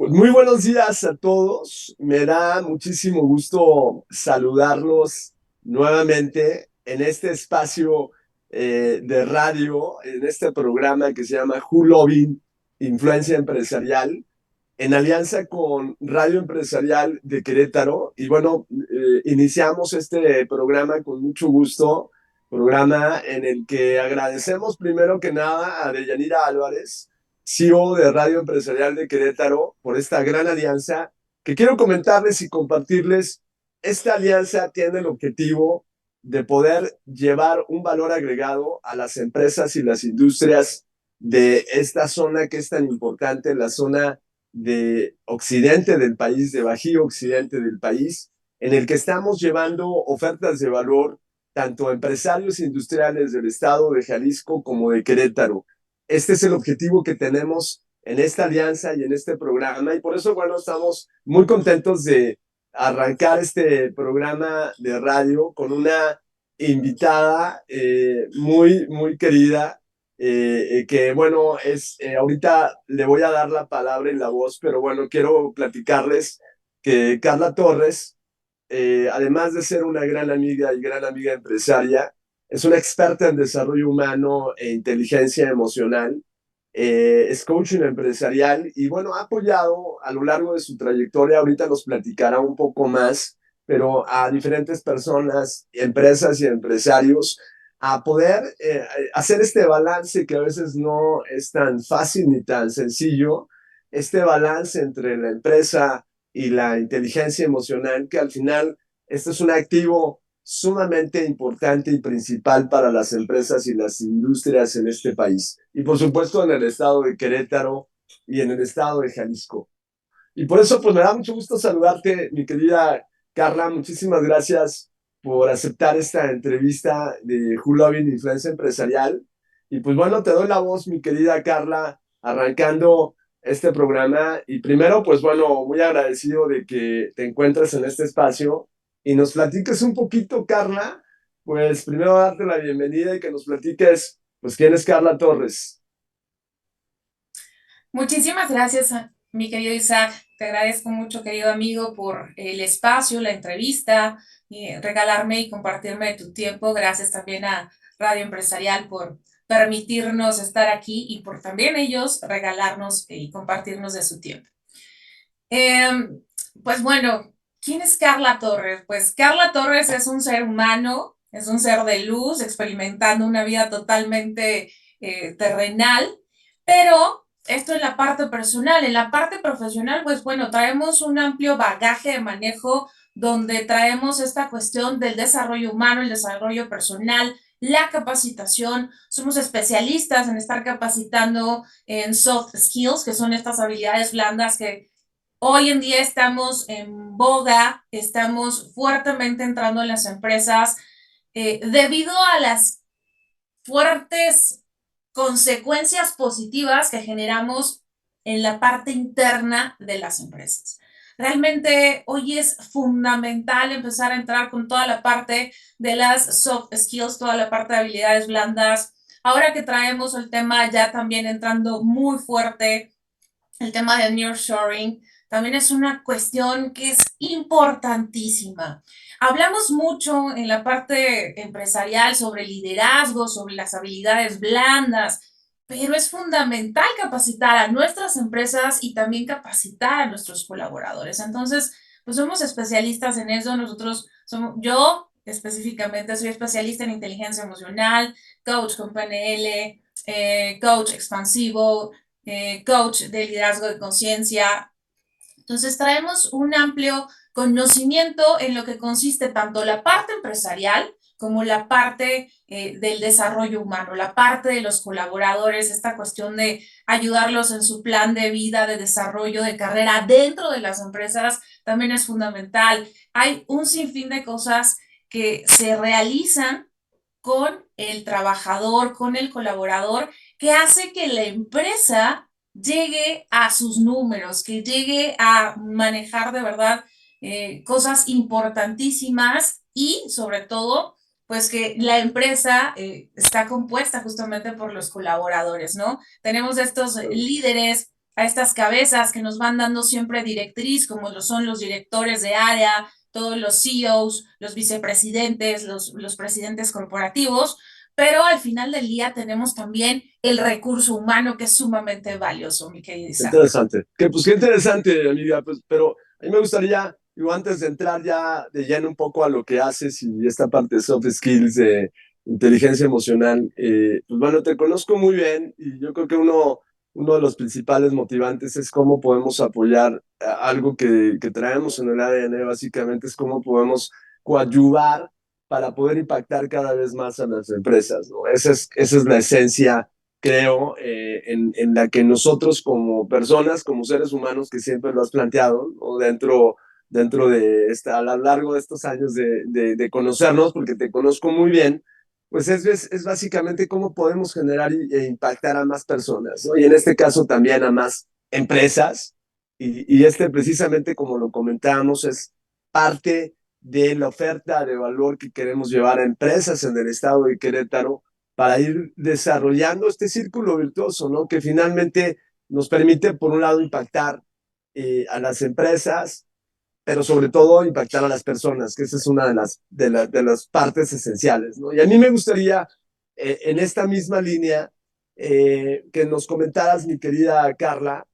Pues muy buenos días a todos. Me da muchísimo gusto saludarlos nuevamente en este espacio de radio, en este programa que se llama Who Loving Influencia Empresarial, en alianza con Radio Empresarial de Querétaro. Y bueno, iniciamos este programa con mucho gusto, programa en el que agradecemos primero que nada a Deyanira Álvarez, CEO de Radio Empresarial de Querétaro, por esta gran alianza que quiero comentarles y compartirles. Esta alianza tiene el objetivo de poder llevar un valor agregado a las empresas y las industrias de esta zona que es tan importante, la zona de occidente del país, de Bajío Occidente del país, en el que estamos llevando ofertas de valor tanto a empresarios industriales del estado de Jalisco como de Querétaro. Este es el objetivo que tenemos en esta alianza y en este programa, y por eso, bueno, estamos muy contentos de arrancar este programa de radio con una invitada muy querida, que bueno, ahorita le voy a dar la palabra y la voz, pero bueno, quiero platicarles que Carla Torres, además de ser una gran amiga y gran amiga empresaria, es una experta en desarrollo humano e inteligencia emocional, es coaching empresarial y bueno, ha apoyado a lo largo de su trayectoria, ahorita nos platicará un poco más, pero a diferentes personas, empresas y empresarios a poder hacer este balance que a veces no es tan fácil ni tan sencillo, este balance entre la empresa y la inteligencia emocional, que al final este es un activo sumamente importante y principal para las empresas y las industrias en este país. Y por supuesto en el estado de Querétaro y en el estado de Jalisco. Y por eso pues me da mucho gusto saludarte, mi querida Carla. Muchísimas gracias por aceptar esta entrevista de Who Loving Influencia Empresarial. Y pues bueno, te doy la voz, mi querida Carla, arrancando este programa. Y primero, pues bueno, muy agradecido de que te encuentres en este espacio y nos platiques un poquito, Carla. Pues primero darte la bienvenida y que nos platiques, pues, quién es Carla Torres. Muchísimas gracias, mi querido Isaac. Te agradezco mucho, querido amigo, por el espacio, la entrevista, regalarme y compartirme de tu tiempo. Gracias también a Radio Empresarial por permitirnos estar aquí y por también ellos regalarnos y compartirnos de su tiempo. Eh, pues bueno, ¿quién es Carla Torres? Pues Carla Torres es un ser humano, es un ser de luz, experimentando una vida totalmente terrenal, pero esto en la parte personal. En la parte profesional, pues bueno, traemos un amplio bagaje de manejo donde traemos esta cuestión del desarrollo humano, el desarrollo personal, la capacitación. Somos especialistas en estar capacitando en soft skills, que son estas habilidades blandas que hoy en día estamos en boga, estamos fuertemente entrando en las empresas debido a las fuertes consecuencias positivas que generamos en la parte interna de las empresas. Realmente hoy es fundamental empezar a entrar con toda la parte de las soft skills, toda la parte de habilidades blandas. Ahora que traemos el tema ya también entrando muy fuerte, el tema del nearshoring, también es una cuestión que es importantísima. Hablamos mucho en la parte empresarial sobre liderazgo, sobre las habilidades blandas, pero es fundamental capacitar a nuestras empresas y también capacitar a nuestros colaboradores. Entonces, pues somos especialistas en eso. Yo específicamente soy especialista en inteligencia emocional, coach con PNL, coach expansivo, coach de liderazgo de conciencia. Entonces traemos un amplio conocimiento en lo que consiste tanto la parte empresarial como la parte del desarrollo humano, la parte de los colaboradores, esta cuestión de ayudarlos en su plan de vida, de desarrollo, de carrera dentro de las empresas, también es fundamental. Hay un sinfín de cosas que se realizan con el trabajador, con el colaborador, que hace que la empresa llegue a sus números, que llegue a manejar de verdad cosas importantísimas y sobre todo, pues que la empresa está compuesta justamente por los colaboradores, ¿no? Tenemos estos líderes a estas cabezas que nos van dando siempre directriz, como lo son los directores de área, todos los CEOs, los vicepresidentes, los presidentes corporativos, pero al final del día tenemos también el recurso humano que es sumamente valioso, mi querido Isaac. Interesante. Qué interesante, amiga. Pues, pero a mí me gustaría, digo, antes de entrar ya de lleno un poco a lo que haces y esta parte de soft skills, de inteligencia emocional, pues bueno, te conozco muy bien y yo creo que uno de los principales motivantes es cómo podemos apoyar algo que traemos en el ADN, básicamente es cómo podemos coadyuvar para poder impactar cada vez más a las empresas, ¿no? Esa es la esencia, creo, en la que nosotros como personas, como seres humanos, que siempre lo has planteado, ¿no? Dentro de a lo largo de estos años de conocernos, porque te conozco muy bien, pues es básicamente cómo podemos generar e impactar a más personas, ¿no? Y en este caso también a más empresas. Y este precisamente, como lo comentábamos, es parte de la oferta de valor que queremos llevar a empresas en el estado de Querétaro para ir desarrollando este círculo virtuoso, ¿no? Que finalmente nos permite, por un lado, impactar a las empresas, pero sobre todo impactar a las personas, que esa es una de las partes esenciales, ¿no? Y a mí me gustaría, en esta misma línea, que nos comentaras, mi querida Carla,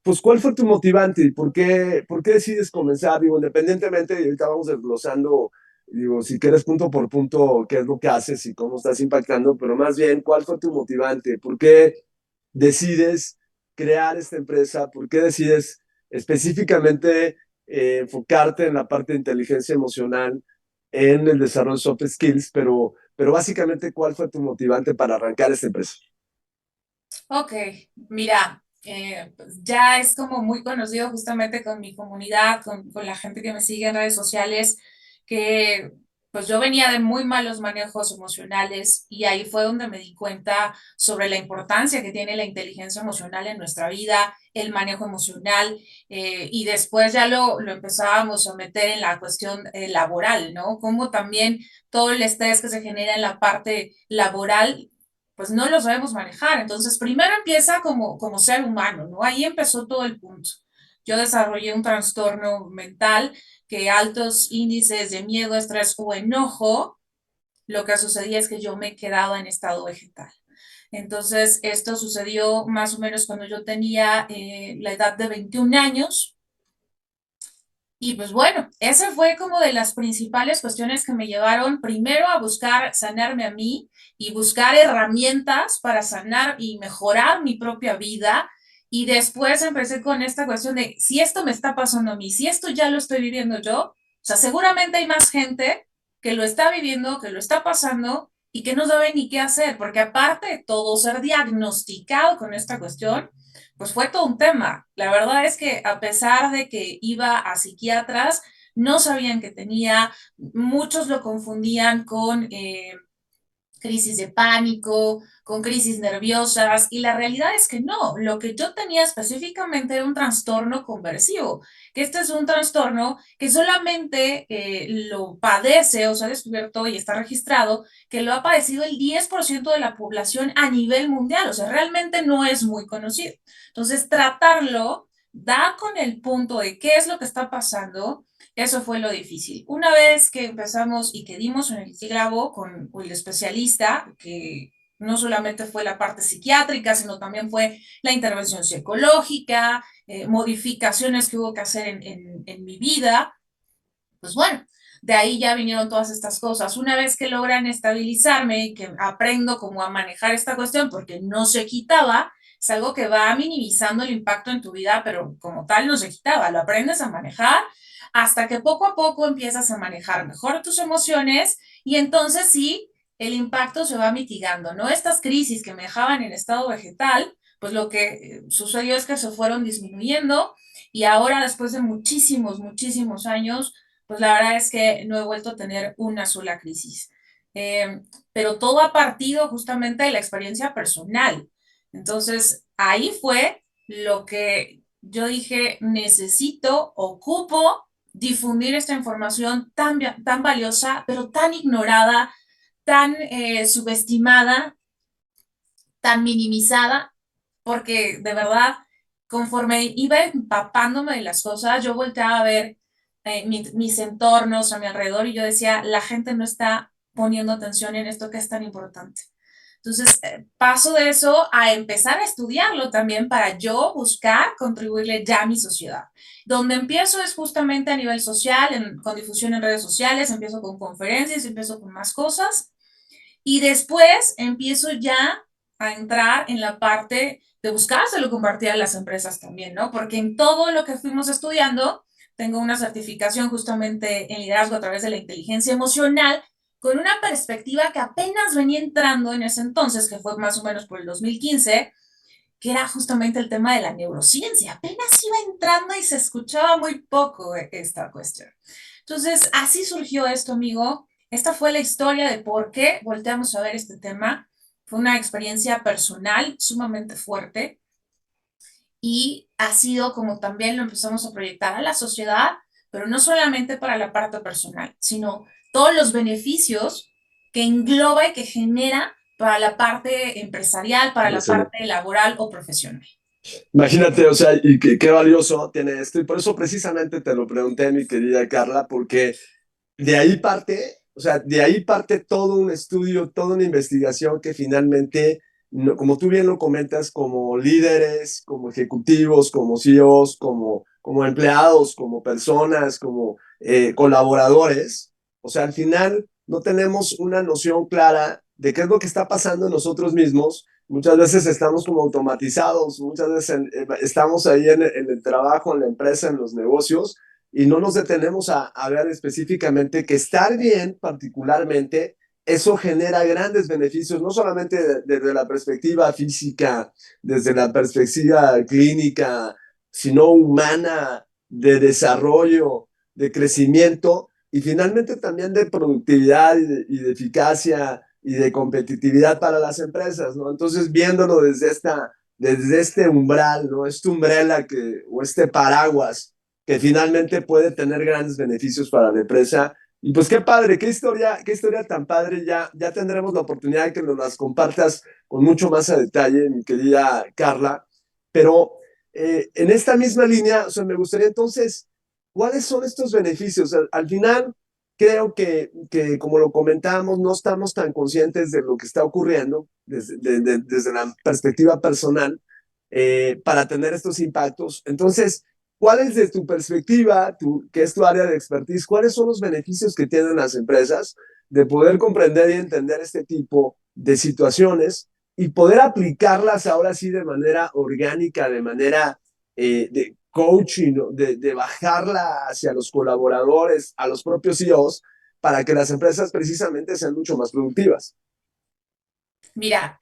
pues, ¿cuál fue tu motivante y por qué decides comenzar? Digo, independientemente, y ahorita vamos desglosando, digo, si quieres punto por punto, qué es lo que haces y cómo estás impactando, pero más bien, ¿cuál fue tu motivante? ¿Por qué decides crear esta empresa? ¿Por qué decides específicamente enfocarte en la parte de inteligencia emocional, en el desarrollo de soft skills, pero básicamente, ¿cuál fue tu motivante para arrancar esta empresa? Ok, mira, pues ya es como muy conocido justamente con mi comunidad, con la gente que me sigue en redes sociales, que pues yo venía de muy malos manejos emocionales y ahí fue donde me di cuenta sobre la importancia que tiene la inteligencia emocional en nuestra vida, el manejo emocional, y después ya lo empezábamos a meter en la cuestión laboral, ¿no? Como también todo el estrés que se genera en la parte laboral pues no lo sabemos manejar. Entonces, primero empieza como ser humano, ¿no? Ahí empezó todo el punto. Yo desarrollé un trastorno mental que altos índices de miedo, estrés o enojo, lo que sucedía es que yo me quedaba en estado vegetal. Entonces, esto sucedió más o menos cuando yo tenía la edad de 21 años. Y pues bueno, esa fue como de las principales cuestiones que me llevaron primero a buscar sanarme a mí y buscar herramientas para sanar y mejorar mi propia vida. Y después empecé con esta cuestión de si esto me está pasando a mí, si esto ya lo estoy viviendo yo, o sea, seguramente hay más gente que lo está viviendo, que lo está pasando y que no sabe ni qué hacer, porque aparte de todo, ser diagnosticado con esta cuestión pues fue todo un tema. La verdad es que a pesar de que iba a psiquiatras, no sabían que tenía, muchos lo confundían con crisis de pánico, con crisis nerviosas, y la realidad es que no, lo que yo tenía específicamente era un trastorno conversivo, que este es un trastorno que solamente lo padece o se ha descubierto y está registrado, que lo ha padecido el 10% de la población a nivel mundial, o sea, realmente no es muy conocido. Entonces, tratarlo da con el punto de qué es lo que está pasando. Eso fue lo difícil. Una vez que empezamos y que dimos en el clavo con el especialista, que no solamente fue la parte psiquiátrica, sino también fue la intervención psicológica, modificaciones que hubo que hacer en mi vida, pues bueno, de ahí ya vinieron todas estas cosas. Una vez que logran estabilizarme y que aprendo cómo a manejar esta cuestión, porque no se quitaba, es algo que va minimizando el impacto en tu vida, pero como tal no se quitaba, lo aprendes a manejar hasta que poco a poco empiezas a manejar mejor tus emociones y entonces sí, el impacto se va mitigando, ¿no? Estas crisis que me dejaban en estado vegetal, pues lo que sucedió es que se fueron disminuyendo y ahora después de muchísimos, muchísimos años, pues la verdad es que no he vuelto a tener una sola crisis. Pero todo ha partido justamente de la experiencia personal. Entonces, ahí fue lo que yo dije, necesito, ocupo difundir esta información tan valiosa, pero tan ignorada, tan subestimada, tan minimizada, porque de verdad conforme iba empapándome de las cosas, yo volteaba a ver mis entornos a mi alrededor y yo decía, la gente no está poniendo atención en esto que es tan importante. Entonces, paso de eso a empezar a estudiarlo también para yo buscar contribuirle ya a mi sociedad. Donde empiezo es justamente a nivel social, con difusión en redes sociales, empiezo con conferencias, empiezo con más cosas y después empiezo ya a entrar en la parte de buscárselo compartir a las empresas también, ¿no? Porque en todo lo que fuimos estudiando, tengo una certificación justamente en liderazgo a través de la inteligencia emocional, con una perspectiva que apenas venía entrando en ese entonces, que fue más o menos por el 2015, que era justamente el tema de la neurociencia. Apenas iba entrando y se escuchaba muy poco esta cuestión. Entonces, así surgió esto, amigo. Esta fue la historia de por qué volteamos a ver este tema. Fue una experiencia personal sumamente fuerte y ha sido como también lo empezamos a proyectar a la sociedad, pero no solamente para la parte personal, sino todos los beneficios que engloba y que genera para la parte empresarial, para la parte laboral o profesional. Imagínate, o sea, y qué valioso tiene esto. Y por eso precisamente te lo pregunté, mi querida Carla, porque de ahí parte, o sea, de ahí parte todo un estudio, toda una investigación que finalmente, como tú bien lo comentas, como líderes, como ejecutivos, como CEOs, como empleados, como personas, como colaboradores, o sea, al final no tenemos una noción clara de qué es lo que está pasando en nosotros mismos. Muchas veces estamos como automatizados, muchas veces estamos ahí en el trabajo, en la empresa, en los negocios, y no nos detenemos a ver específicamente que estar bien, particularmente, eso genera grandes beneficios, no solamente desde la perspectiva física, desde la perspectiva clínica, sino humana, de desarrollo, de crecimiento y finalmente también de productividad y de eficacia y de competitividad para las empresas, ¿no? Entonces, viéndolo desde este umbral, ¿no? Este umbrella o este paraguas que finalmente puede tener grandes beneficios para la empresa. Y pues qué historia tan padre. Ya tendremos la oportunidad de que nos las compartas con mucho más a detalle, mi querida Carla. Pero en esta misma línea, o sea, me gustaría entonces, ¿cuáles son estos beneficios? Al final, creo que, como lo comentamos, no estamos tan conscientes de lo que está ocurriendo desde la perspectiva personal para tener estos impactos. Entonces, ¿cuáles de tu perspectiva, que es tu área de expertise, cuáles son los beneficios que tienen las empresas de poder comprender y entender este tipo de situaciones y poder aplicarlas ahora sí de manera orgánica, de manera de coaching, de bajarla hacia los colaboradores, a los propios CEOs, para que las empresas precisamente sean mucho más productivas? Mira,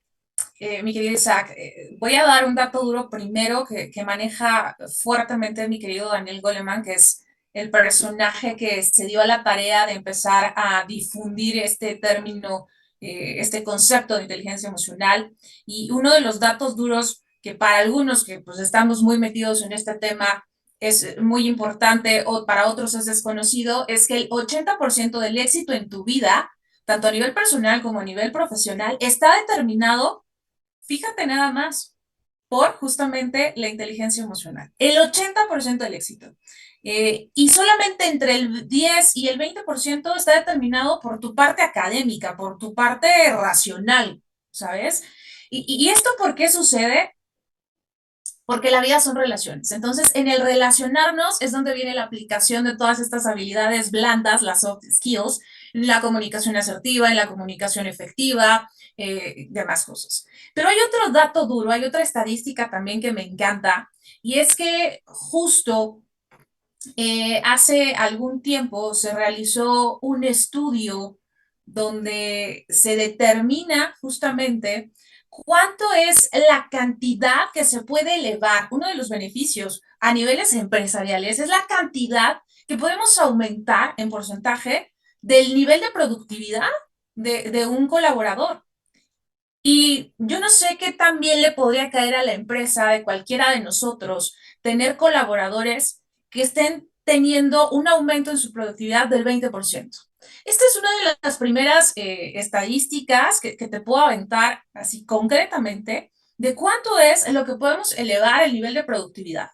mi querido Isaac, voy a dar un dato duro primero que maneja fuertemente mi querido Daniel Goleman, que es el personaje que se dio a la tarea de empezar a difundir este término, este concepto de inteligencia emocional. Y uno de los datos duros que para algunos que pues estamos muy metidos en este tema es muy importante o para otros es desconocido, es que el 80% del éxito en tu vida, tanto a nivel personal como a nivel profesional, está determinado, fíjate nada más, por justamente la inteligencia emocional. El 80% del éxito. Y solamente entre el 10 y el 20% está determinado por tu parte académica, por tu parte racional, ¿sabes? ¿Y esto por qué sucede? Porque la vida son relaciones. Entonces, en el relacionarnos es donde viene la aplicación de todas estas habilidades blandas, las soft skills, la comunicación asertiva, en la comunicación efectiva, demás cosas. Pero hay otro dato duro, hay otra estadística también que me encanta, y es que justo hace algún tiempo se realizó un estudio donde se determina justamente cuánto es la cantidad que se puede elevar. Uno de los beneficios a niveles empresariales es la cantidad que podemos aumentar en porcentaje del nivel de productividad de un colaborador. Y yo no sé qué tan bien le podría caer a la empresa de cualquiera de nosotros tener colaboradores que estén teniendo un aumento en su productividad del 20%. Esta es una de las primeras estadísticas que te puedo aventar así concretamente de cuánto es lo que podemos elevar el nivel de productividad.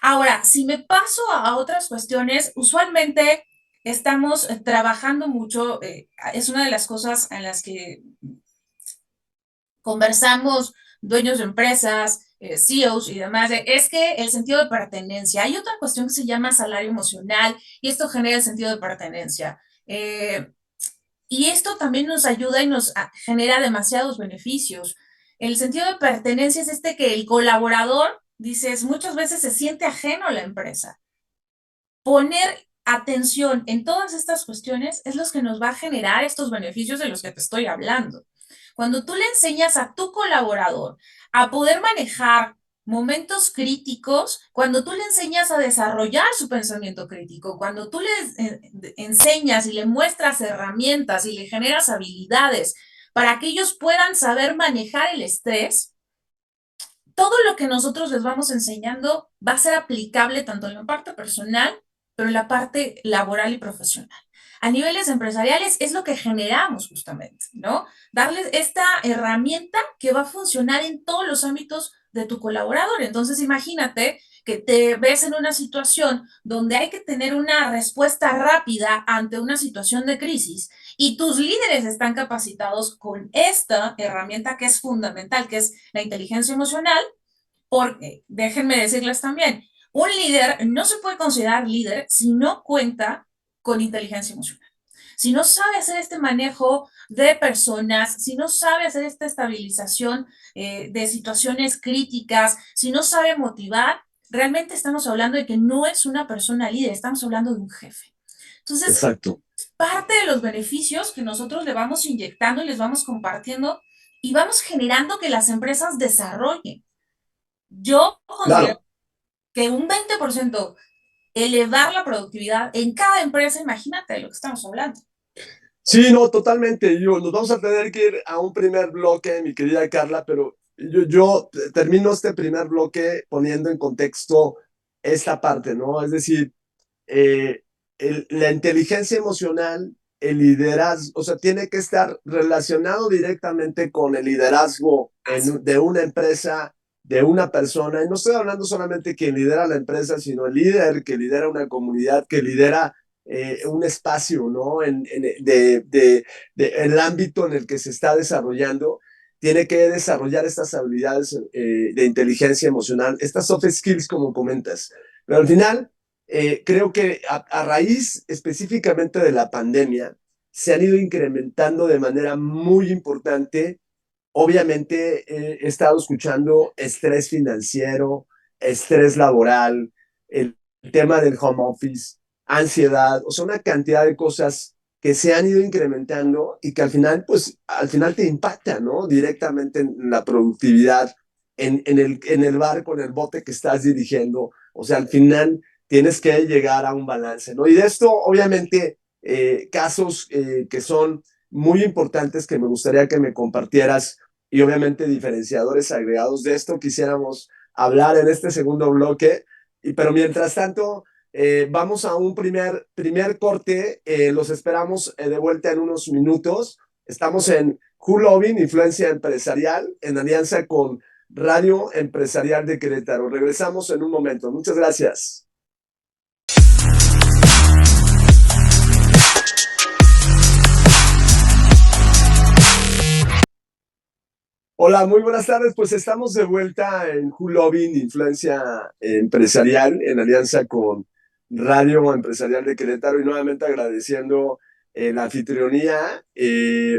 Ahora, si me paso a otras cuestiones, usualmente estamos trabajando mucho, es una de las cosas en las que conversamos dueños de empresas, CEOs y demás, es que el sentido de pertenencia. Hay otra cuestión que se llama salario emocional y esto genera el sentido de pertenencia. Y esto también nos ayuda y nos genera demasiados beneficios. El sentido de pertenencia es este que el colaborador, dices, muchas veces se siente ajeno a la empresa. Poner atención en todas estas cuestiones es lo que nos va a generar estos beneficios de los que te estoy hablando. Cuando tú le enseñas a tu colaborador a poder manejar momentos críticos, cuando tú le enseñas a desarrollar su pensamiento crítico, cuando tú le enseñas y le muestras herramientas y le generas habilidades para que ellos puedan saber manejar el estrés, todo lo que nosotros les vamos enseñando va a ser aplicable tanto en la parte personal, pero en la parte laboral y profesional. A niveles empresariales es lo que generamos justamente, ¿no? Darles esta herramienta que va a funcionar en todos los ámbitos de tu colaborador. Entonces, imagínate que te ves en una situación donde hay que tener una respuesta rápida ante una situación de crisis y tus líderes están capacitados con esta herramienta que es fundamental, que es la inteligencia emocional, porque déjenme decirles también, un líder no se puede considerar líder si no cuenta con inteligencia emocional. Si no sabe hacer este manejo de personas, si no sabe hacer esta estabilización de situaciones críticas, si no sabe motivar, realmente estamos hablando de que no es una persona líder, estamos hablando de un jefe. Entonces, Exacto. parte de los beneficios que nosotros le vamos inyectando y les vamos compartiendo y vamos generando que las empresas desarrollen. Yo considero Claro. que un 20% elevar la productividad en cada empresa, imagínate de lo que estamos hablando. Sí, no, totalmente. Nos vamos a tener que ir a un primer bloque, mi querida Carla, pero yo termino este primer bloque poniendo en contexto esta parte, ¿no? Es decir, eh, la inteligencia emocional, el liderazgo, o sea, tiene que estar relacionado directamente con el liderazgo de una empresa, de una persona. Y no estoy hablando solamente de quien lidera la empresa, sino el líder que lidera una comunidad, que lidera un espacio, ¿no? El ámbito en el que se está desarrollando. Tiene que desarrollar estas habilidades de inteligencia emocional, estas soft skills, como comentas. Pero al final, creo que a raíz específicamente de la pandemia, se han ido incrementando de manera muy importante. Obviamente he estado escuchando estrés financiero, estrés laboral, el tema del home office, ansiedad, o sea, una cantidad de cosas que se han ido incrementando y que al final, pues, al final te impacta, ¿no? Directamente en la productividad, en el barco, en el bote que estás dirigiendo. O sea, al final tienes que llegar a un balance, ¿no? Y de esto, obviamente, casos que son muy importantes que me gustaría que me compartieras y obviamente diferenciadores agregados de esto quisiéramos hablar en este segundo bloque. Pero mientras tanto, vamos a un primer corte. Los esperamos de vuelta en unos minutos. Estamos en Hulovin, Influencia Empresarial, en alianza con Radio Empresarial de Querétaro. Regresamos en un momento. Muchas gracias. Hola, muy buenas tardes. Pues estamos de vuelta en Hulovin, Influencia Empresarial, en alianza con Radio Empresarial de Querétaro y nuevamente agradeciendo la anfitrionía,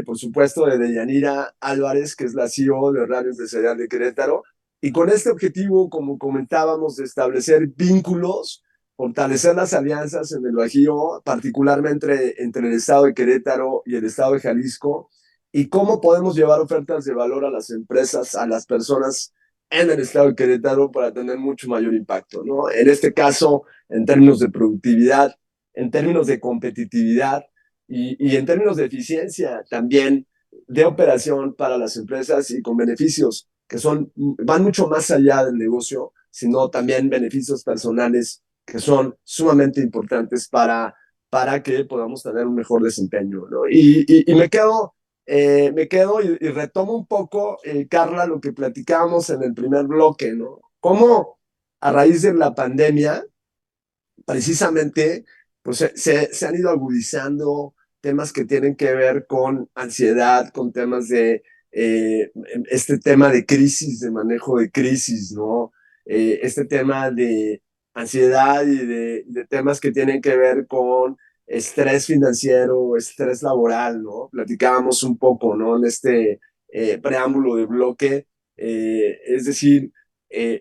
por supuesto, de Deyanira Álvarez, que es la CEO de Radio Empresarial de Querétaro. Y con este objetivo, como comentábamos, de establecer vínculos, fortalecer las alianzas en el Bajío, particularmente entre el Estado de Querétaro y el Estado de Jalisco, y cómo podemos llevar ofertas de valor a las empresas, a las personas en el estado de Querétaro para tener mucho mayor impacto, ¿no? En este caso, en términos de productividad, en términos de competitividad y en términos de eficiencia también de operación para las empresas y con beneficios que van mucho más allá del negocio, sino también beneficios personales que son sumamente importantes para que podamos tener un mejor desempeño, ¿no? Y me quedo me quedo y retomo un poco, Carla, lo que platicábamos en el primer bloque, ¿no? Cómo a raíz de la pandemia, precisamente, pues se han ido agudizando temas que tienen que ver con ansiedad, con temas de este tema de crisis, de manejo de crisis, ¿no? Este tema de ansiedad y de temas que tienen que ver con estrés financiero, estrés laboral, ¿no? Platicábamos un poco, ¿no? En este preámbulo de bloque, es decir,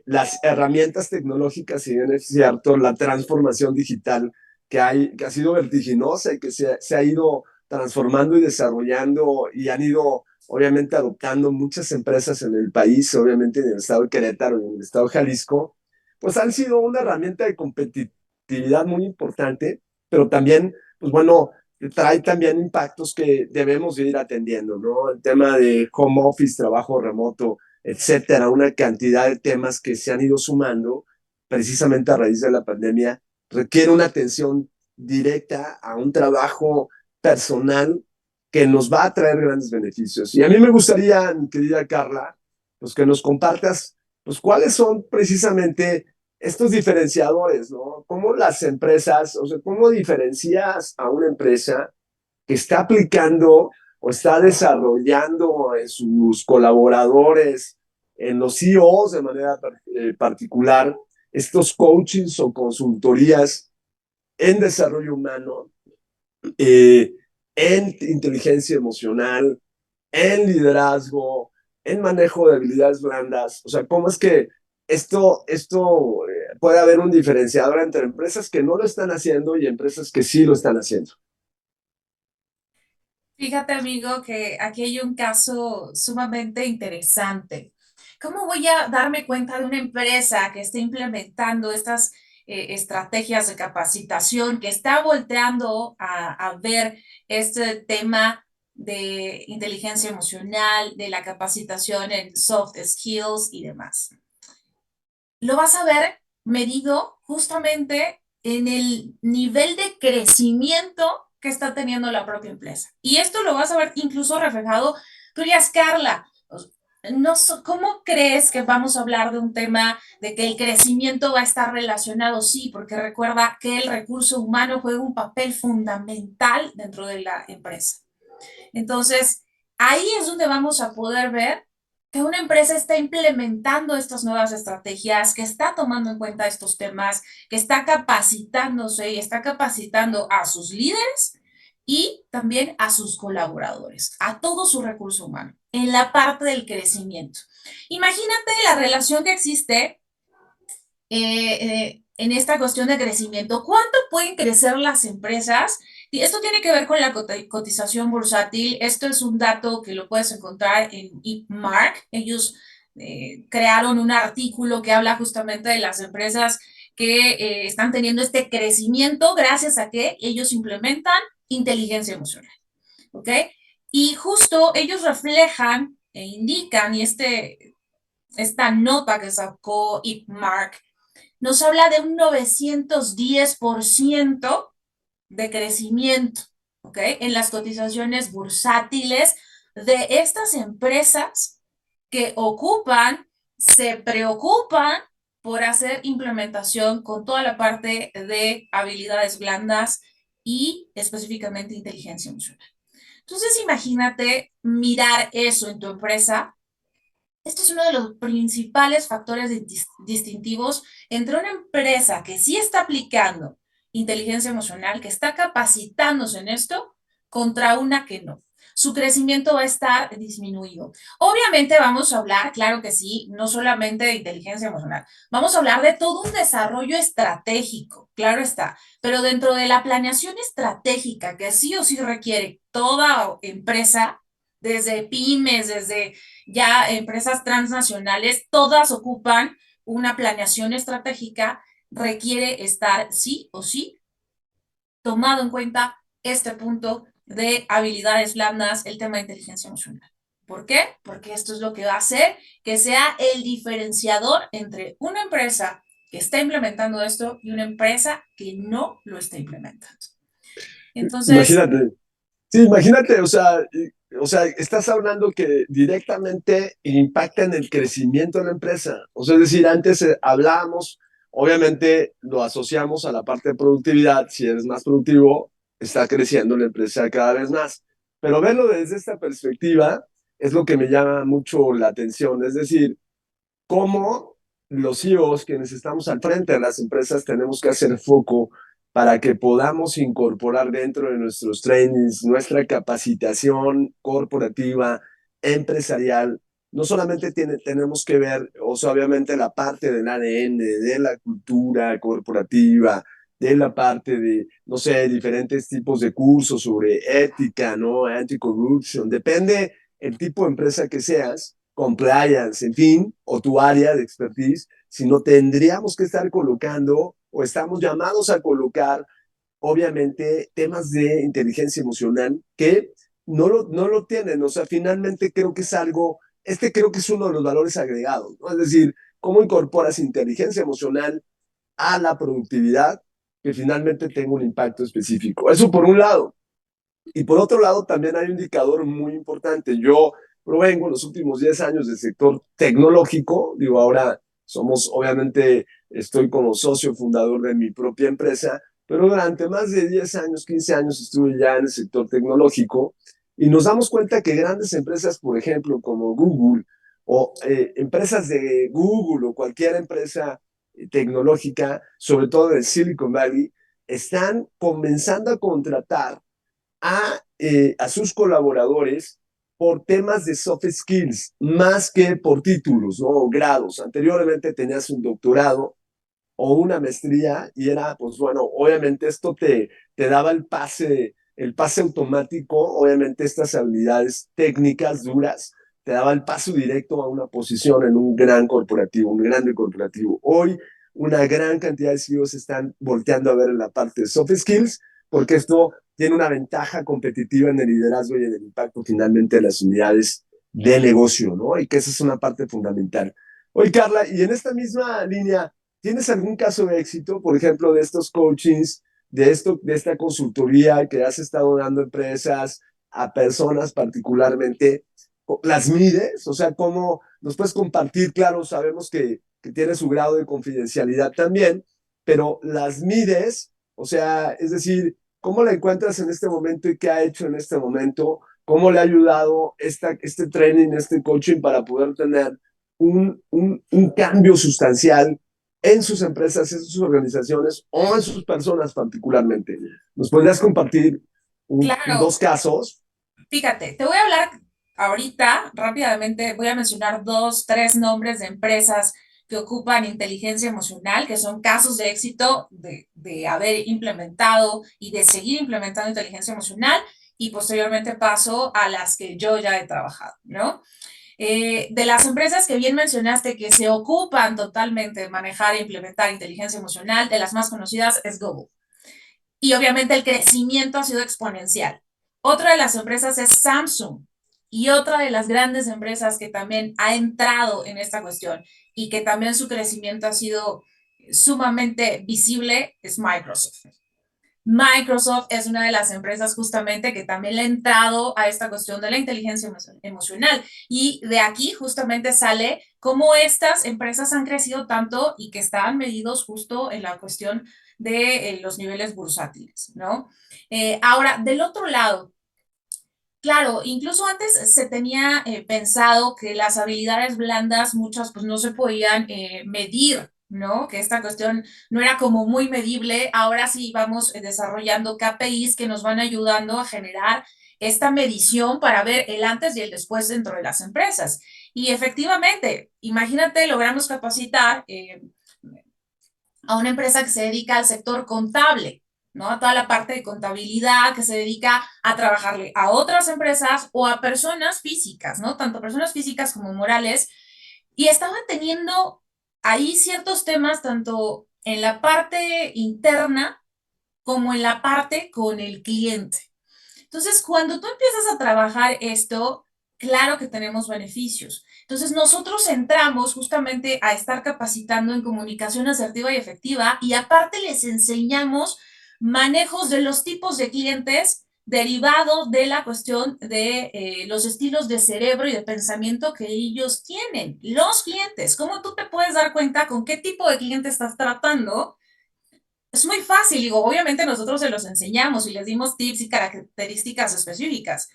las herramientas tecnológicas, si bien es cierto, la transformación digital que ha sido vertiginosa y que se ha ido transformando y desarrollando y han ido, obviamente, adoptando muchas empresas en el país, obviamente en el estado de Querétaro y en el estado de Jalisco, pues han sido una herramienta de competitividad muy importante, pero también, pues bueno, trae también impactos que debemos ir atendiendo, ¿no? El tema de home office, trabajo remoto, etcétera, una cantidad de temas que se han ido sumando precisamente a raíz de la pandemia, requiere una atención directa a un trabajo personal que nos va a traer grandes beneficios. Y a mí me gustaría, mi querida Carla, pues que nos compartas, pues cuáles son precisamente estos diferenciadores, ¿no? ¿Cómo las empresas, o sea, cómo diferencias a una empresa que está aplicando o está desarrollando en sus colaboradores, en los CEOs de manera particular, estos coachings o consultorías en desarrollo humano, eh, en inteligencia emocional, en liderazgo, en manejo de habilidades blandas? O sea, ¿cómo es que puede haber un diferenciador entre empresas que no lo están haciendo y empresas que sí lo están haciendo? Fíjate, amigo, que aquí hay un caso sumamente interesante. ¿Cómo voy a darme cuenta de una empresa que está implementando estas estrategias de capacitación, que está volteando a ver este tema de inteligencia emocional, de la capacitación en soft skills y demás? Lo vas a ver medido justamente en el nivel de crecimiento que está teniendo la propia empresa. Y esto lo vas a ver incluso reflejado. Tú dirías, Carla, no, ¿cómo crees que vamos a hablar de un tema de que el crecimiento va a estar relacionado? Sí, porque recuerda que el recurso humano juega un papel fundamental dentro de la empresa. Entonces, ahí es donde vamos a poder ver que una empresa está implementando estas nuevas estrategias, que está tomando en cuenta estos temas, que está capacitándose y está capacitando a sus líderes y también a sus colaboradores, a todo su recurso humano, en la parte del crecimiento. Imagínate la relación que existe en esta cuestión de crecimiento. ¿Cuánto pueden crecer las empresas? Y esto tiene que ver con la cotización bursátil. Esto es un dato que lo puedes encontrar en IPMark. Ellos crearon un artículo que habla justamente de las empresas que están teniendo este crecimiento gracias a que ellos implementan inteligencia emocional. ¿Ok? Y justo ellos reflejan e indican, y esta nota que sacó IPMark nos habla de un 910% de crecimiento, ¿ok? En las cotizaciones bursátiles de estas empresas que se preocupan por hacer implementación con toda la parte de habilidades blandas y específicamente inteligencia emocional. Entonces, imagínate mirar eso en tu empresa. Este es uno de los principales factores distintivos entre una empresa que sí está aplicando inteligencia emocional, que está capacitándose en esto, contra una que no. Su crecimiento va a estar disminuido. Obviamente vamos a hablar, claro que sí, no solamente de inteligencia emocional, vamos a hablar de todo un desarrollo estratégico, claro está, pero dentro de la planeación estratégica que sí o sí requiere toda empresa, desde pymes, desde ya empresas transnacionales, todas ocupan una planeación estratégica, requiere estar sí o sí tomado en cuenta este punto de habilidades blandas, el tema de inteligencia emocional. ¿Por qué? Porque esto es lo que va a hacer que sea el diferenciador entre una empresa que está implementando esto y una empresa que no lo está implementando. Entonces, Imagínate. Sí, imagínate, o sea, estás hablando que directamente impacta en el crecimiento de la empresa. O sea, es decir, antes hablábamos, obviamente lo asociamos a la parte de productividad. Si eres más productivo, está creciendo la empresa cada vez más. Pero verlo desde esta perspectiva es lo que me llama mucho la atención. Es decir, cómo los CEOs, quienes estamos al frente de las empresas, tenemos que hacer foco para que podamos incorporar dentro de nuestros trainings nuestra capacitación corporativa, empresarial. No solamente tenemos que ver, o sea, obviamente la parte del ADN, de la cultura corporativa, de la parte de, no sé, diferentes tipos de cursos sobre ética, ¿no? Anti-corruption, depende el tipo de empresa que seas, compliance, en fin, o tu área de expertise, sino tendríamos que estar colocando o estamos llamados a colocar, obviamente, temas de inteligencia emocional que no lo tienen. O sea, finalmente creo que es algo, creo que es uno de los valores agregados, ¿no? Es decir, cómo incorporas inteligencia emocional a la productividad que finalmente tenga un impacto específico. Eso por un lado. Y por otro lado, también hay un indicador muy importante. Yo provengo en los últimos 10 años del sector tecnológico. Digo, ahora obviamente, estoy como socio fundador de mi propia empresa, pero durante más de 10 años, 15 años estuve ya en el sector tecnológico y nos damos cuenta que grandes empresas, por ejemplo, como Google o empresas de Google o cualquier empresa tecnológica, sobre todo en Silicon Valley, están comenzando a contratar a sus colaboradores por temas de soft skills, más que por títulos, ¿no? O grados. Anteriormente tenías un doctorado o una maestría y era, pues bueno, obviamente esto te daba el pase automático, obviamente estas habilidades técnicas duras, te daba el paso directo a una posición en un gran corporativo, un grande corporativo. Hoy una gran cantidad de CEOs están volteando a ver en la parte de soft skills, porque esto tiene una ventaja competitiva en el liderazgo y en el impacto finalmente de las unidades de negocio, ¿no? Y que esa es una parte fundamental. Oye, Carla, y en esta misma línea, ¿tienes algún caso de éxito, por ejemplo, de estos coachings, de esta consultoría que has estado dando a empresas, a personas particularmente? ¿Las mides? O sea, ¿cómo nos puedes compartir? Claro, sabemos que tiene su grado de confidencialidad también, pero las mides, o sea, es decir, ¿cómo la encuentras en este momento y qué ha hecho en este momento? ¿Cómo le ha ayudado este training, este coaching para poder tener un cambio sustancial en sus empresas, en sus organizaciones o en sus personas particularmente? ¿Nos podrías compartir dos Claro, casos? fíjate, te voy a hablar ahorita rápidamente, voy a mencionar dos, tres nombres de empresas que ocupan inteligencia emocional, que son casos de éxito de haber implementado y de seguir implementando inteligencia emocional, y posteriormente paso a las que yo ya he trabajado, ¿no? De las empresas que bien mencionaste que se ocupan totalmente de manejar e implementar inteligencia emocional, de las más conocidas es Google. Y obviamente el crecimiento ha sido exponencial. Otra de las empresas es Samsung, y otra de las grandes empresas que también ha entrado en esta cuestión y que también su crecimiento ha sido sumamente visible es Microsoft. Microsoft es una de las empresas justamente que también le ha entrado a esta cuestión de la inteligencia emocional, y de aquí justamente sale cómo estas empresas han crecido tanto y que están medidos justo en la cuestión de los niveles bursátiles, ¿no? Ahora, del otro lado, claro, incluso antes se tenía pensado que las habilidades blandas, muchas pues no se podían medir, ¿no? Que esta cuestión no era como muy medible. Ahora sí vamos desarrollando KPIs que nos van ayudando a generar esta medición para ver el antes y el después dentro de las empresas. Y efectivamente, imagínate, logramos capacitar a una empresa que se dedica al sector contable, ¿no? A toda la parte de contabilidad que se dedica a trabajarle a otras empresas o a personas físicas, ¿no? Tanto personas físicas como morales. Y estaban teniendo ahí ciertos temas, tanto en la parte interna como en la parte con el cliente. Entonces, cuando tú empiezas a trabajar esto, claro que tenemos beneficios. Entonces, nosotros entramos justamente a estar capacitando en comunicación asertiva y efectiva, y aparte les enseñamos manejos de los tipos de clientes derivado de la cuestión de los estilos de cerebro y de pensamiento que ellos tienen. Los clientes, ¿cómo tú te puedes dar cuenta con qué tipo de cliente estás tratando? Es muy fácil, digo, obviamente nosotros se los enseñamos y les dimos tips y características específicas,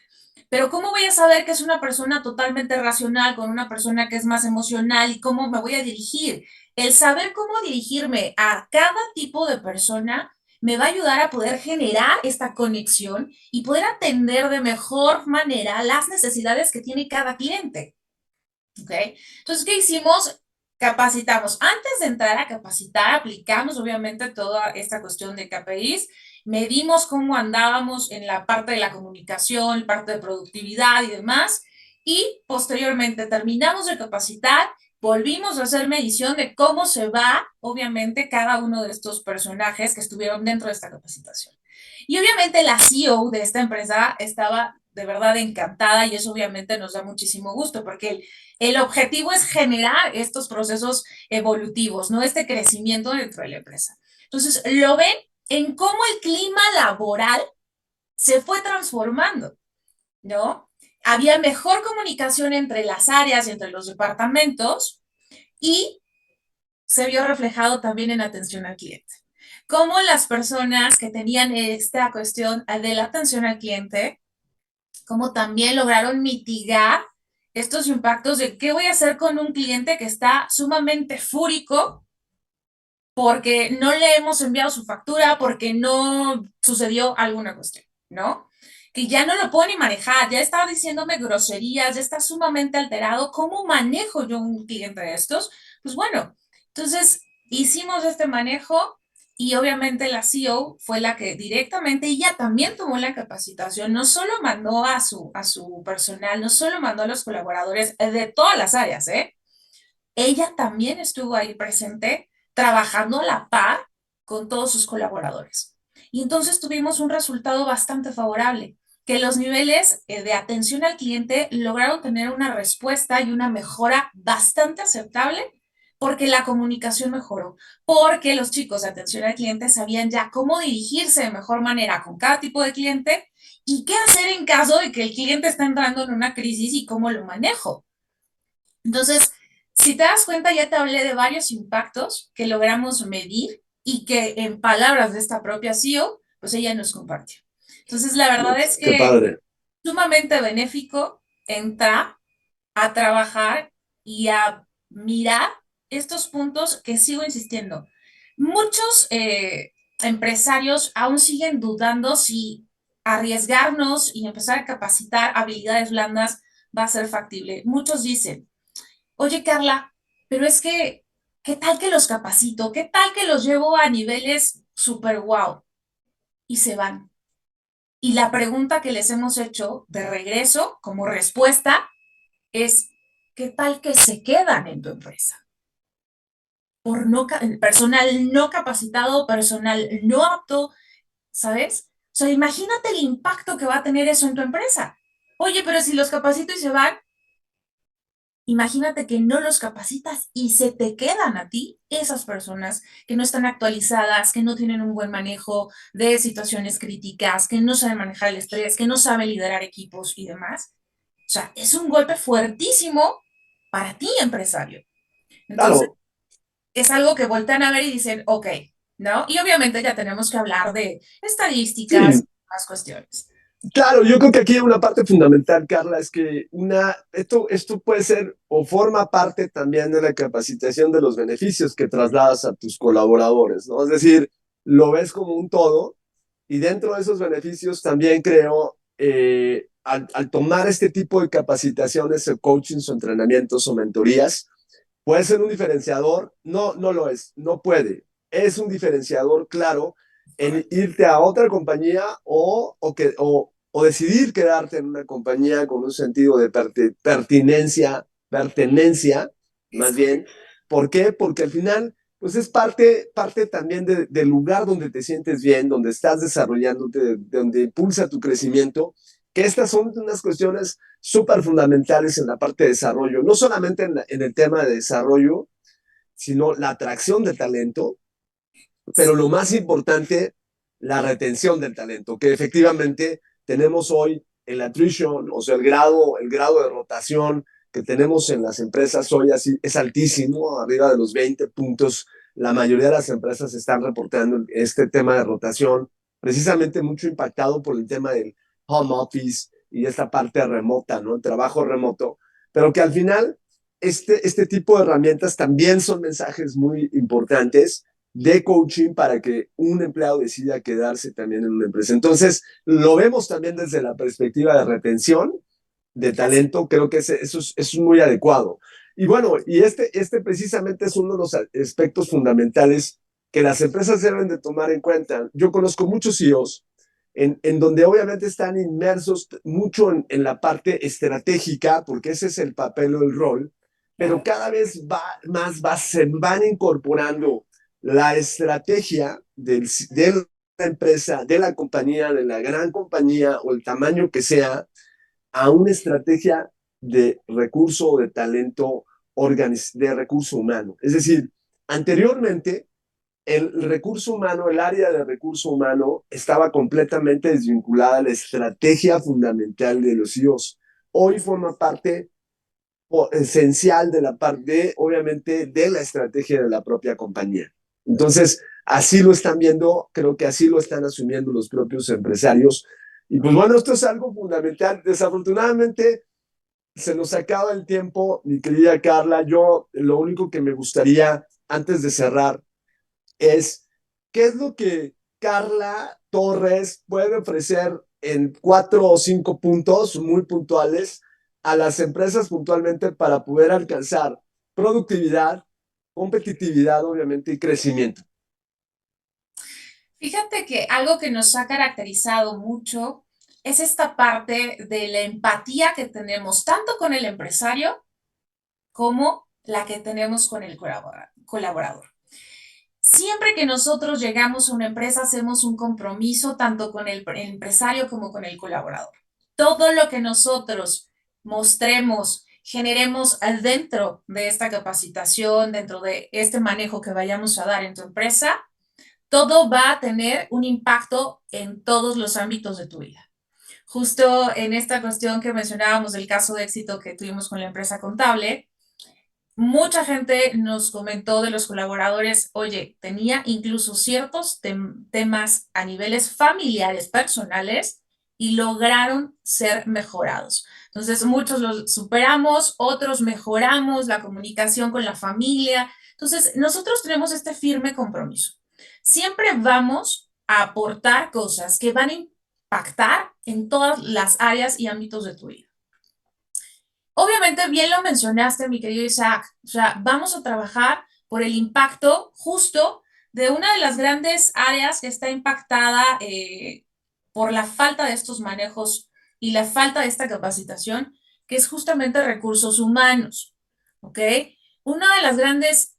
pero ¿cómo voy a saber que es una persona totalmente racional con una persona que es más emocional y cómo me voy a dirigir? El saber cómo dirigirme a cada tipo de persona me va a ayudar a poder generar esta conexión y poder atender de mejor manera las necesidades que tiene cada cliente. ¿Ok? Entonces, ¿qué hicimos? Capacitamos. Antes de entrar a capacitar, aplicamos obviamente toda esta cuestión de KPIs, medimos cómo andábamos en la parte de la comunicación, parte de productividad y demás, y posteriormente terminamos de capacitar, volvimos a hacer medición de cómo se va, obviamente, cada uno de estos personajes que estuvieron dentro de esta capacitación. Y obviamente la CEO de esta empresa estaba de verdad encantada y eso obviamente nos da muchísimo gusto porque el objetivo es generar estos procesos evolutivos, ¿no? Este crecimiento dentro de la empresa. Entonces, lo ven en cómo el clima laboral se fue transformando, ¿no? Había mejor comunicación entre las áreas y entre los departamentos y se vio reflejado también en atención al cliente. Cómo las personas que tenían esta cuestión de la atención al cliente cómo también lograron mitigar estos impactos de qué voy a hacer con un cliente que está sumamente fúrico porque no le hemos enviado su factura, porque no sucedió alguna cuestión, ¿no? Que ya no lo puedo ni manejar, ya estaba diciéndome groserías, ya está sumamente alterado. ¿Cómo manejo yo un cliente de estos? Pues bueno, entonces hicimos este manejo y obviamente la CEO fue la que directamente, ella también tomó la capacitación, no solo mandó a su personal, no solo mandó a los colaboradores de todas las áreas, ¿eh? Ella también estuvo ahí presente trabajando a la par con todos sus colaboradores. Y entonces tuvimos un resultado bastante favorable, que los niveles de atención al cliente lograron tener una respuesta y una mejora bastante aceptable porque la comunicación mejoró, porque los chicos de atención al cliente sabían ya cómo dirigirse de mejor manera con cada tipo de cliente y qué hacer en caso de que el cliente está entrando en una crisis y cómo lo manejo. Entonces, si te das cuenta, ya te hablé de varios impactos que logramos medir y que en palabras de esta propia CEO, pues ella nos compartió. Entonces, la verdad es Qué que padre. sumamente benéfico entrar a trabajar y a mirar estos puntos que sigo insistiendo. Muchos empresarios aún siguen dudando si arriesgarnos y empezar a capacitar habilidades blandas va a ser factible. Muchos dicen, oye Carla, pero es que, ¿qué tal que los capacito? ¿Qué tal que los llevo a niveles super wow? Y se van. Y la pregunta que les hemos hecho de regreso como respuesta es, ¿qué tal que se quedan en tu empresa? Por no, personal no capacitado, personal no apto, ¿sabes? O sea, imagínate el impacto que va a tener eso en tu empresa. Oye, pero si los capacito y se van, imagínate que no los capacitas y se te quedan a ti esas personas que no están actualizadas, que no tienen un buen manejo de situaciones críticas, que no saben manejar el estrés, que no saben liderar equipos y demás. O sea, es un golpe fuertísimo para ti, empresario. Entonces, Claro, es algo que voltean a ver y dicen, ok, ¿no? Y obviamente ya tenemos que hablar de estadísticas, sí, más cuestiones. claro, yo creo que aquí una parte fundamental, Carla, es que esto puede ser o forma parte también de la capacitación de los beneficios que trasladas a tus colaboradores, ¿no? Es decir, lo ves como un todo y dentro de esos beneficios también creo, al tomar este tipo de capacitaciones o coachings o entrenamientos o mentorías, puede ser un diferenciador, no, no lo es, no puede, es un diferenciador claro en Correcto. irte a otra compañía o decidir quedarte en una compañía con un sentido de pertenencia, Es más bien. ¿Por qué? Porque al final, pues es parte también del lugar donde te sientes bien, donde estás desarrollándote, donde impulsa tu crecimiento, que estas son unas cuestiones súper fundamentales en la parte de desarrollo, no solamente en el tema de desarrollo, sino la atracción de talento, pero lo sí, más importante, la retención del talento, que efectivamente tenemos hoy el attrition, o sea, el grado de rotación que tenemos en las empresas hoy así, es altísimo, arriba de los 20 puntos. La mayoría de las empresas están reportando este tema de rotación, precisamente mucho impactado por el tema del home office y esta parte remota, ¿no? El trabajo remoto, pero que al final este tipo de herramientas también son mensajes muy importantes de coaching para que un empleado decida quedarse también en una empresa. Entonces, lo vemos también desde la perspectiva de retención de talento, creo que eso es muy adecuado. Y bueno, y este precisamente es uno de los aspectos fundamentales que las empresas deben de tomar en cuenta. Yo conozco muchos CEOs en donde obviamente están inmersos mucho en la parte estratégica, porque ese es el papel o el rol, pero Claro. cada vez se van incorporando la estrategia de la empresa, de la compañía, de la gran compañía o el tamaño que sea, a una estrategia de recurso de talento de recurso humano. Es decir, anteriormente el recurso humano, el área de recurso humano estaba completamente desvinculada a la estrategia fundamental de los CEOs. Hoy forma parte esencial de la parte, obviamente, de la estrategia de la propia compañía. Entonces, así lo están viendo, creo que así lo están asumiendo los propios empresarios. Y pues bueno, esto es algo fundamental. Desafortunadamente, se nos acaba el tiempo, mi querida Carla. Yo lo único que me gustaría, antes de cerrar, es qué es lo que Carla Torres puede ofrecer en 4 o 5 puntos muy puntuales a las empresas puntualmente para poder alcanzar productividad, competitividad, obviamente, y crecimiento. Fíjate que algo que nos ha caracterizado mucho es esta parte de la empatía que tenemos tanto con el empresario como la que tenemos con el colaborador. Siempre que nosotros llegamos a una empresa, hacemos un compromiso tanto con el empresario como con el colaborador. Todo lo que nosotros mostremos, generemos dentro de esta capacitación, dentro de este manejo que vayamos a dar en tu empresa, todo va a tener un impacto en todos los ámbitos de tu vida. Justo en esta cuestión que mencionábamos del caso de éxito que tuvimos con la empresa contable, mucha gente nos comentó de los colaboradores, oye, tenía incluso ciertos temas a niveles familiares, personales, y lograron ser mejorados. Entonces, muchos los superamos, otros mejoramos la comunicación con la familia. Entonces, nosotros tenemos este firme compromiso. Siempre vamos a aportar cosas que van a impactar en todas las áreas y ámbitos de tu vida. Obviamente, bien lo mencionaste, mi querido Isaac, o sea, vamos a trabajar por el impacto justo de una de las grandes áreas que está impactada por la falta de estos manejos y la falta de esta capacitación, que es justamente recursos humanos, ¿ok? Una de las grandes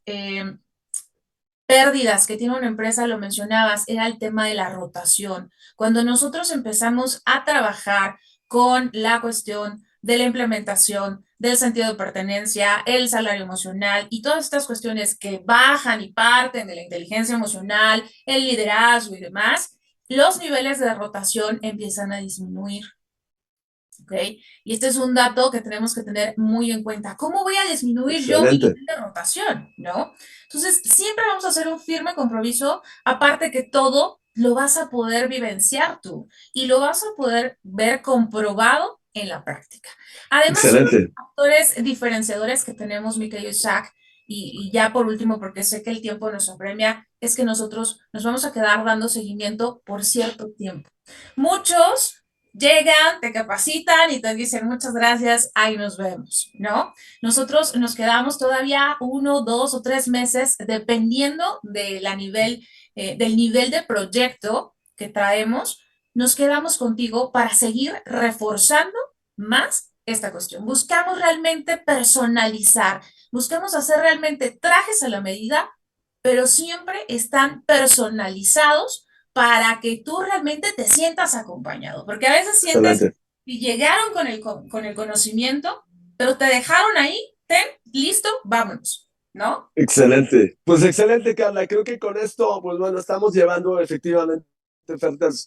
pérdidas que tiene una empresa, lo mencionabas, era el tema de la rotación. Cuando nosotros empezamos a trabajar con la cuestión de la implementación del sentido de pertenencia, el salario emocional y todas estas cuestiones que bajan y parten de la inteligencia emocional, el liderazgo y demás, los niveles de rotación empiezan a disminuir. ¿Ok? Y este es un dato que tenemos que tener muy en cuenta. ¿Cómo voy a disminuir yo mi Excelente, nivel de rotación? ¿No? Entonces, siempre vamos a hacer un firme compromiso, aparte que todo lo vas a poder vivenciar tú y lo vas a poder ver comprobado en la práctica. Además, uno de excelente. los factores diferenciadores que tenemos, mi querido Isaac, y ya por último, porque sé que el tiempo nos apremia, es que nosotros nos vamos a quedar dando seguimiento por cierto tiempo. Muchos llegan, te capacitan y te dicen muchas gracias, ahí nos vemos, ¿no? Nosotros nos quedamos todavía 1, 2 o 3 meses dependiendo de del nivel de proyecto que traemos, nos quedamos contigo para seguir reforzando más esta cuestión. Buscamos realmente personalizar, buscamos hacer realmente trajes a la medida, pero siempre están personalizados para que tú realmente te sientas acompañado, porque a veces sientes Excelente. que llegaron con el conocimiento, pero te dejaron ahí, ten, listo, vámonos, ¿no? Excelente. Pues excelente, Carla. Creo que con esto, pues bueno, estamos llevando efectivamente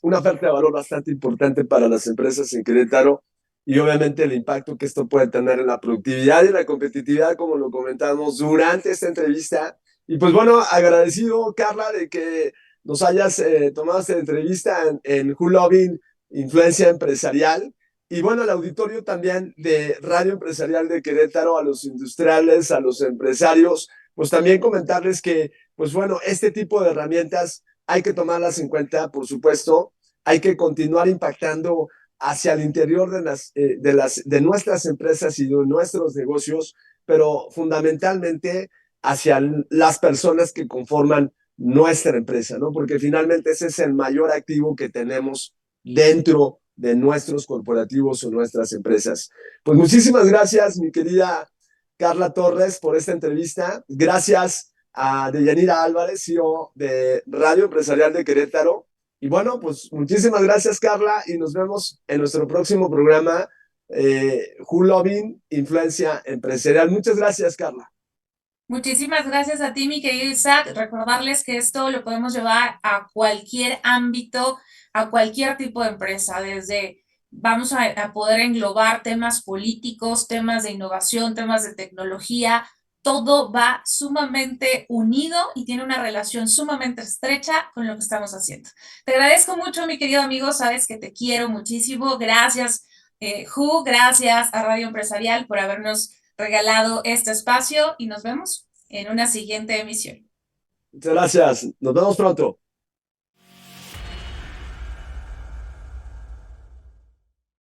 una oferta de valor bastante importante para las empresas en Querétaro y obviamente el impacto que esto puede tener en la productividad y la competitividad, como lo comentamos durante esta entrevista. Y pues bueno, agradecido, Carla, de que nos hayas tomado esta entrevista en Who Loving Influencia Empresarial. Y bueno, el auditorio también de Radio Empresarial de Querétaro, a los industriales, a los empresarios, pues también comentarles que, pues bueno, este tipo de herramientas hay que tomarlas en cuenta, por supuesto, hay que continuar impactando hacia el interior de nuestras empresas y de nuestros negocios, pero fundamentalmente hacia las personas que conforman nuestra empresa, ¿no? Porque finalmente ese es el mayor activo que tenemos dentro de nuestros corporativos o nuestras empresas. Pues muchísimas gracias, mi querida Carla Torres, por esta entrevista. Gracias a Deyanira Álvarez, CEO de Radio Empresarial de Querétaro. Y bueno, pues muchísimas gracias, Carla, y nos vemos en nuestro próximo programa, Who Loving Influencia Empresarial. Muchas gracias, Carla. Muchísimas gracias a ti, mi querido Isaac. Recordarles que esto lo podemos llevar a cualquier ámbito, a cualquier tipo de empresa, desde vamos a poder englobar temas políticos, temas de innovación, temas de tecnología. Todo va sumamente unido y tiene una relación sumamente estrecha con lo que estamos haciendo. Te agradezco mucho, mi querido amigo. Sabes que te quiero muchísimo. Gracias, gracias a Radio Empresarial por habernos regalado este espacio y nos vemos en una siguiente emisión. Muchas gracias. Nos vemos pronto.